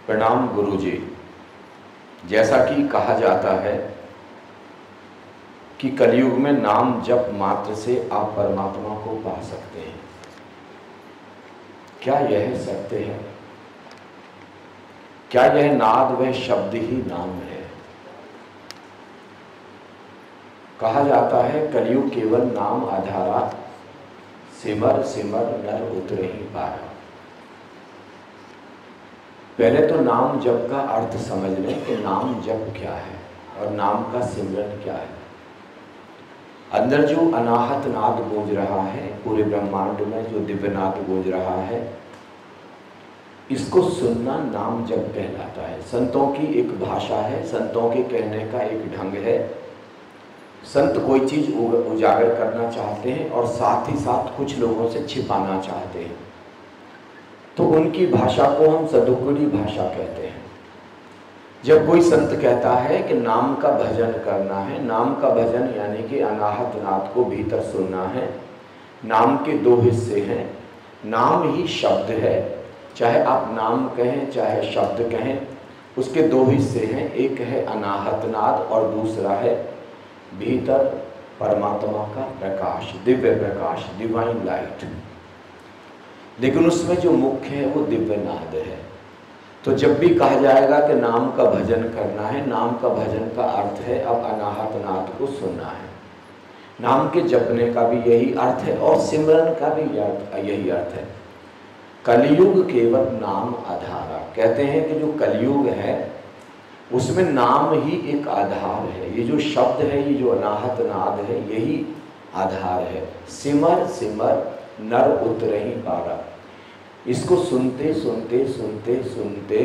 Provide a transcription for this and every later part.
प्रणाम गुरुजी। जैसा कि कहा जाता है कि कलयुग में नाम जप मात्र से आप परमात्मा को पा सकते हैं, क्या यह सत्य है? क्या यह नाद व शब्द ही नाम है? कहा जाता है कलयुग केवल नाम आधारा, सिमर सिमर नर उतरे ही पारा। पहले तो नाम जप का अर्थ समझ लें कि नाम जप क्या है और नाम का सिमरन क्या है। अंदर जो अनाहत नाद गूंज रहा है, पूरे ब्रह्मांड में जो दिव्य नाद गूंज रहा है, इसको सुनना नाम जप कहलाता है। संतों की एक भाषा है, संतों के कहने का एक ढंग है। संत कोई चीज उजागर करना चाहते हैं और साथ ही साथ कुछ लोगों से छिपाना चाहते हैं, तो उनकी भाषा को हम सदुक्कड़ी भाषा कहते हैं। जब कोई संत कहता है कि नाम का भजन करना है, नाम का भजन यानी कि अनाहत नाद को भीतर सुनना है। नाम के दो हिस्से हैं, नाम ही शब्द है, चाहे आप नाम कहें चाहे शब्द कहें, उसके दो हिस्से हैं। एक है अनाहत नाद और दूसरा है भीतर परमात्मा का प्रकाश, दिव्य प्रकाश, डिवाइन लाइट। लेकिन उसमें जो मुख्य है वो दिव्य नाद है। तो जब भी कहा जाएगा कि नाम का भजन करना है, नाम का भजन का अर्थ है अब अनाहत नाद को सुनना है। नाम के जपने का भी यही अर्थ है और सिमरन का भी यही अर्थ है। कलयुग केवल नाम आधारा, कहते हैं कि जो कलयुग है उसमें नाम ही एक आधार है। ये जो शब्द है, ये जो अनाहत नाद है, यही आधार है। सिमर सिमर नर उतरे ही पारा। इसको सुनते सुनते सुनते सुनते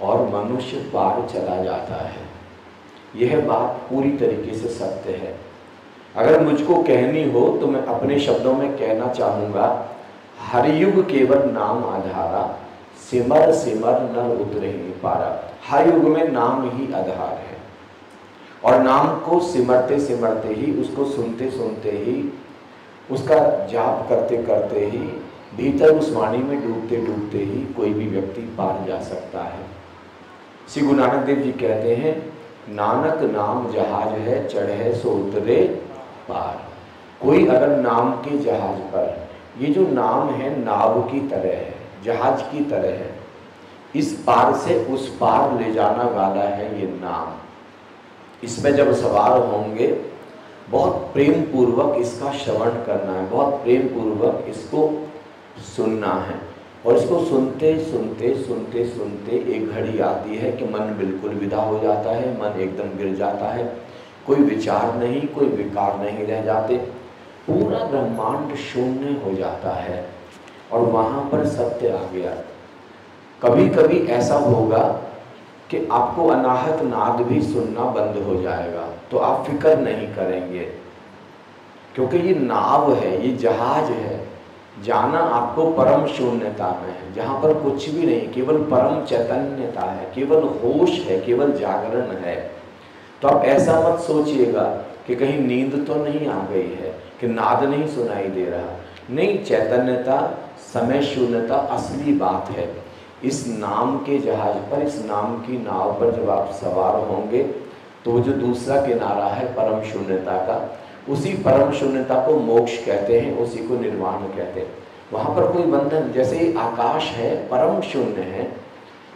और मनुष्य पार चला जाता है। यह बात पूरी तरीके से सत्य है। अगर मुझको कहनी हो तो मैं अपने शब्दों में कहना चाहूँगा, हर युग केवल नाम आधारा, सिमर सिमर नर उतरे ही पारा। हर युग में नाम ही आधार है और नाम को सिमरते सिमरते ही, उसको सुनते सुनते ही, उसका जाप करते करते ही, भीतर उस वाणी में डूबते डूबते ही कोई भी व्यक्ति पार जा सकता है। श्री गुरु नानक देव जी कहते हैं, नानक नाम जहाज है, चढ़े सो उतरे पार। कोई अगर नाम के जहाज पर, ये जो नाम है नाव की तरह है, जहाज की तरह है, इस पार से उस पार ले जाना वाला है ये नाम। इसमें जब सवार होंगे बहुत प्रेम पूर्वक इसका श्रवण करना है, बहुत प्रेम पूर्वक इसको सुनना है। और इसको सुनते सुनते सुनते सुनते एक घड़ी आती है कि मन बिल्कुल विदा हो जाता है, मन एकदम गिर जाता है, कोई विचार नहीं, कोई विकार नहीं रह जाते, पूरा ब्रह्मांड शून्य हो जाता है और वहाँ पर सत्य आ गया। कभी कभी ऐसा होगा कि आपको अनाहत नाद भी सुनना बंद हो जाएगा, तो आप फिक्र नहीं करेंगे, क्योंकि ये नाव है, ये जहाज है। जाना आपको परम शून्यता में है, जहाँ पर कुछ भी नहीं, केवल परम चैतन्यता है, केवल होश है, केवल जागरण है। तो आप ऐसा मत सोचिएगा कि कहीं नींद तो नहीं आ गई है, कि नाद नहीं सुनाई दे रहा। नहीं, चैतन्यता, समय शून्यता असली बात है। इस नाम के जहाज पर, इस नाम की नाव पर जब आप सवार होंगे तो वो जो दूसरा किनारा है परम शून्यता का, उसी परम शून्यता को मोक्ष कहते हैं, उसी को निर्वाण कहते हैं। वहाँ पर कोई बंधन, जैसे आकाश है परम शून्य है,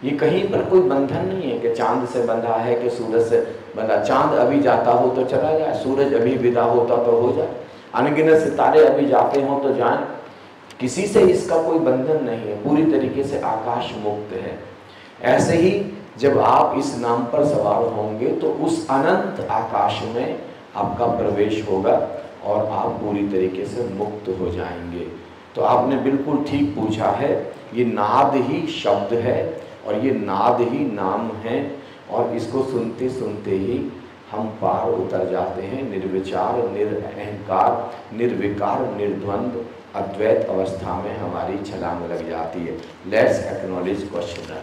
ये कहीं पर कोई बंधन नहीं है कि चांद से बंधा है कि सूरज से बंधा। चांद अभी जाता हो तो चला जाए, सूरज अभी विदा होता तो हो जाए, अनगिनत सितारे अभी जाते हों तो जाएं, किसी से इसका कोई बंधन नहीं है, पूरी तरीके से आकाश मुक्त है। ऐसे ही जब आप इस नाम पर सवार होंगे तो उस अनंत आकाश में आपका प्रवेश होगा और आप पूरी तरीके से मुक्त हो जाएंगे। तो आपने बिल्कुल ठीक पूछा है, ये नाद ही शब्द है और ये नाद ही नाम है, और इसको सुनते सुनते ही हम पार उतर जाते हैं निर्विचार, निरअहंकार, निर्विकार, निर्द्वंद अद्वैत अवस्था में हमारी छलांग लग जाती है। Let's acknowledge questionnaire.